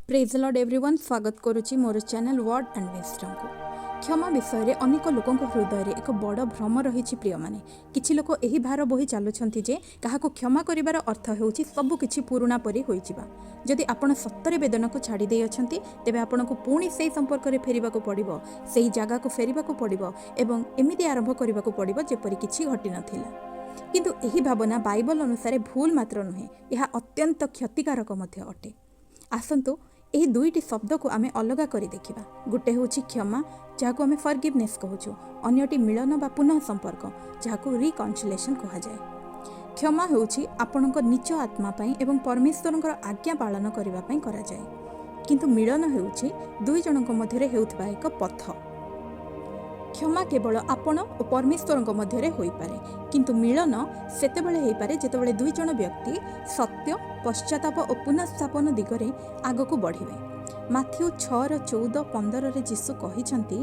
Praise Lord everyone स्वागत करुच्ची मोर channel word and wisdom को। क्षमा विषय में अनेक लोकों हृदय में एक बड़ भ्रम रही प्रिय माने किछि लोक एही भार बोही चलुछंती जे काहाको क्षमा करिवार अर्थ हेउछि सब किछि पुराना परि होई जिबा। जदि आपण सत्तरे वेदना को छाड़ी दे अछंती तेबे आपनको पुणी सेही संपर्क रे फेरिबाको पड़िबो, सेही जागा को फेरिबाको पड़िबो एवं एमिति आरंभ करिबाको पड़िबो जेपरि किछि घटि नथिला। किंतु एही भावना बाइबल अनुसार भूल मात्र नुहे, यह अत्यंत क्षतिकारक मध्य अटे। आसंतु यही दुईटी शब्द को आमे अलग करी देखिबा। गोटे होछि क्षमा जहाको आमे फॉरगिवनेस कहूछु, अन्यटी मिलन बा पुनः संपर्क जहाको रिकन्सिलेशन कहा जाए। क्षमा होछि आपणक निज आत्मा पई एवं परमेश्वरंकर आज्ञा पालन करिवा पई करा जाए, किंतु मिलन होछि दुई जनक मध्यरे हेउथबा एक पथ। क्षमा केवल आपण और परमेश्वरंक मध्यरे होई पारे, किंतु मिलन सेतेबेले हेई पारे जेतेबेले दुई जन व्यक्ति सत्य पश्चाताप और पुनःस्थापन दिगरे आगको बढ़िबे। माथ्यू 6:14-15 रे यीशु कहिसंती,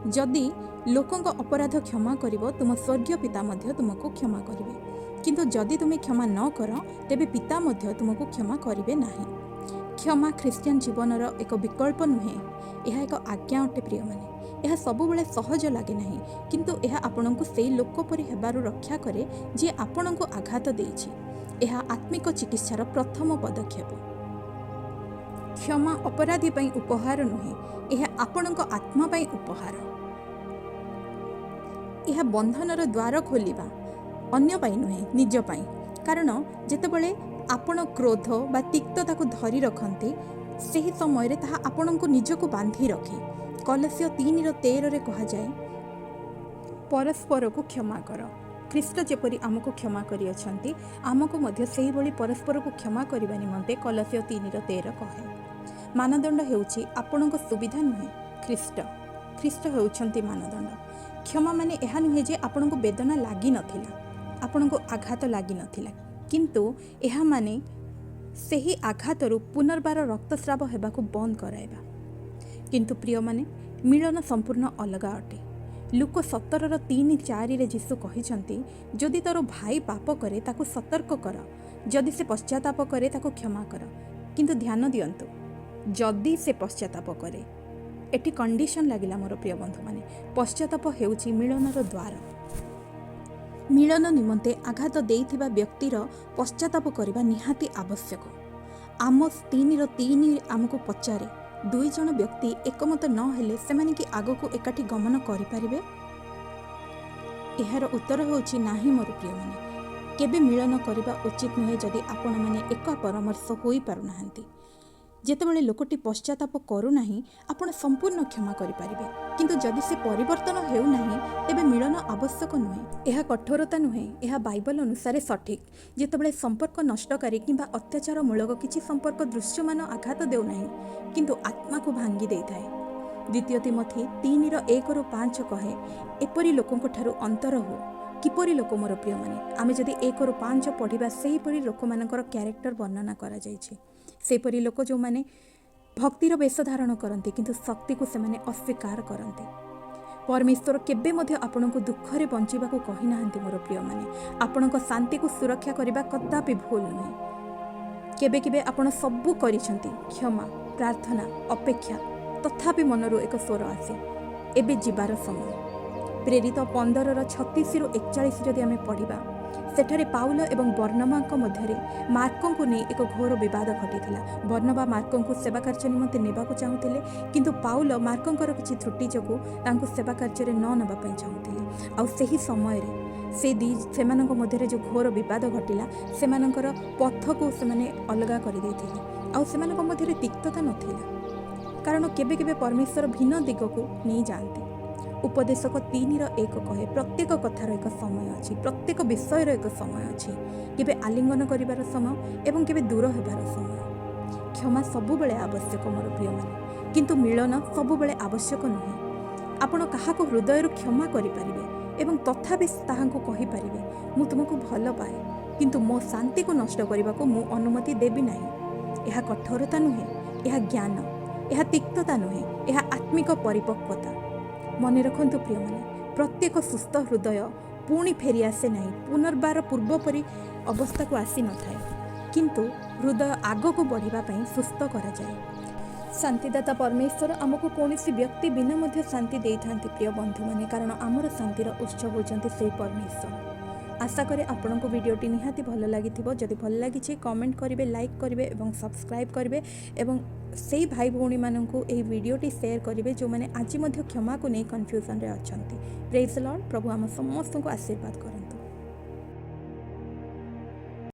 जदि लोकंक अपराध क्षमा करिवो तुम स्वर्गीय पिता मध्य तुमको क्षमा करिवे, किंतु जदि तुमे क्षमा न कर तेबे पिता मध्य तुमको क्षमा करिवे नाही। क्षमा ख्रिस्टियन जीवनर एक विकल्प नुहे, यह एक आज्ञा अटे प्रिय माने। यह सबुबले सहज लगे नहीं, किंतु यह आपणको सेई लोक परि हेबारु रक्षा करे जे आपणको आघात देइछि। यह आत्मिक चिकित्सार प्रथम पदक्षेप। क्षमा अपराधी पई उपहार नुहे, यह आपणको आत्मा पई उपहार। यह बंधनर द्वार खोलिबा, अन्य पई नुहे निज पई। कारण जेतेबेले आपण क्रोध बा तिक्तता को धरी रखंती सेही समय रे ताहा आपणको निजको बांधी रखे। कलस्य 3:13 रे कहा जाए, परस्पर को क्षमा कर, ख्रीष्ट जेपरि आमको क्षमा करि अछंती आमको मध्य सेही भली परस्पर को क्षमा करिबा निमंते कलस्य 3:13 कहे। मानदंड हेउछि आपणको सुविधा नुहे, ख्रीष्ट हेउछंती मानदंड। क्षमा माने एहा नुहे जे आपणको वेदना लागि नथिला, आपणको आघात लागि नथिला, किंतु एहा माने सेही आघातरु पुनर्बार रक्तस्राव हेबाको बंद कराइबा। किंतु प्रिय माने मिलन संपूर्ण अलग अटे। लूक 17:3-4 रे यीशु कहिसंती, जदि तोर भाई पाप करे ताको सतर्क कर, जदि से पश्चाताप करे ताको क्षमा कर। किंतु ध्यान दियंतु, जदि से पश्चाताप करे, एटी कंडीशन लागिला मोर प्रिय बंधु माने। पश्चाताप हेउछि मिलनर द्वार। मिलन निमंते आघात देइथिबा व्यक्तिर पश्चाताप करिबा निहाती आवश्यक। आमोस 3:3 आमको पचारे, दुई जन व्यक्ति एकमत न हेले सेमाने कि आगको एकाठी गमन करि पारिबे? एहार उत्तर होछि नाही मोर प्रिय माने। केबे मिलन करिबा उचित नुहे जदि आपण माने एक परामर्श होई पारु नाहंती। जेतेबेले लोकटी पश्चाताप करू नाही आपण संपूर्ण क्षमा करि पारिबे, किंतु जदि से परिवर्तन हेउ नाही तेबे मिलन आवश्यक नुहे। यह कठोरता नुहे, यह बाइबल अनुसार सठिक। जेतेबेले संपर्क नष्टकारी किंबा अत्याचार मूलक किछि संपर्क दृश्यमान आघात देउ नाही, किंतु आत्मा को भांगी देई थाए। द्वितीय तिमोथी 3:1-5 कहे, एपरि लोकंक ठारू अंतर हो। किपरि लोक मोर प्रिय माने, आमे जदि 1-5 पढ़िबा सेही परि लोक मानकर कैरेक्टर वर्णना करा जायछि। सेपरि लोक जो माने भक्तिर वेश धारण करते किंतु शक्ति को सेमाने अस्वीकार करते। परमेश्वर केबे मध्य आपनको दुखरे बंचिबा को कहि नाहंती मोर प्रिय माने। आपनको शांति को सुरक्षा करिबा कदापि भूल नुहे। केबे केबे आपण सबु करिसंती, क्षमा प्रार्थना अपेक्षा, तथापि मनरु एक स्वर आसे, एबे जिबार समय। प्रेरित 15:36-41 जदि आमे पढ़िबा, सेठारे पाउल एवं बर्नबाक मध्यरे मार्कों को नहीं एक घोर विवाद घटी। बर्नबा मार्कों को सेवा कार्य निमंते नेबाकू चाहूले, किंतु पाउल मार्कोंकर किछि त्रुटि जोगु तांको सेवा कार्य न नेबा पई चाहूले। आ सेही समय रे सेमानक मध्यरे जो घोर विवाद घटिला, सेमानकर पथ को सेमाने अलगा कर देथिले। आ सेमानक मध्यरे तिक्तता नथिला, कारण केबे केबे परमेश्वर भिन्न दिग को नहीं जानते। उपदेशक 3:1 कहे, प्रत्येक कथार एक समय अच्छी, प्रत्येक विषयर एक समय अच्छी। केबे आलिंगन करिवार समय एवं केबे दूर हेबार समय। क्षमा सबुबेले आवश्यक मोर प्रिय माने, किंतु मिलन सबुबेले आवश्यक नुहे। आपण काहाको हृदयरु क्षमा करि पारिबे एवं तथापि ताहाको कहि पारिबे, मु तुमको भल पाए, किंतु मो शांति को नष्ट करिबा को मु अनुमति देबी नाही। यह कठोरता नुहे, यह ज्ञान, यह तिक्तता नुहे, यह आत्मिक परिपक्वता। मने रखंतु प्रिय माने, प्रत्येक सुस्थ हृदय पुणी फेरी आसे नहीं, पुनर्बार पूर्वपरी अवस्था को आसी न थाए, किंतु हृदय आग को बढ़िबा पई सुस्थ करा जाए। शांतिदाता परमेश्वर आमको कौन व्यक्ति बिना मध्य शांति देता प्रिय बंधु मैंने कारण आमर शांतिर उत्सव होती से परमेश्वर। आशा करे आपण को वीडियोटी निहाती भल लगी जदि भल लगी कमेंट करेंगे लाइक करेंगे और सब्सक्राइब करेंगे और से भाई भौणी मानू ये वीडियोटी शेयर करेंगे जो मैंने आज क्षमा को नहीं कन्फ्यूजन रे अच्छा। Praise the Lord. प्रभु आम समस्त को आशीर्वाद करें।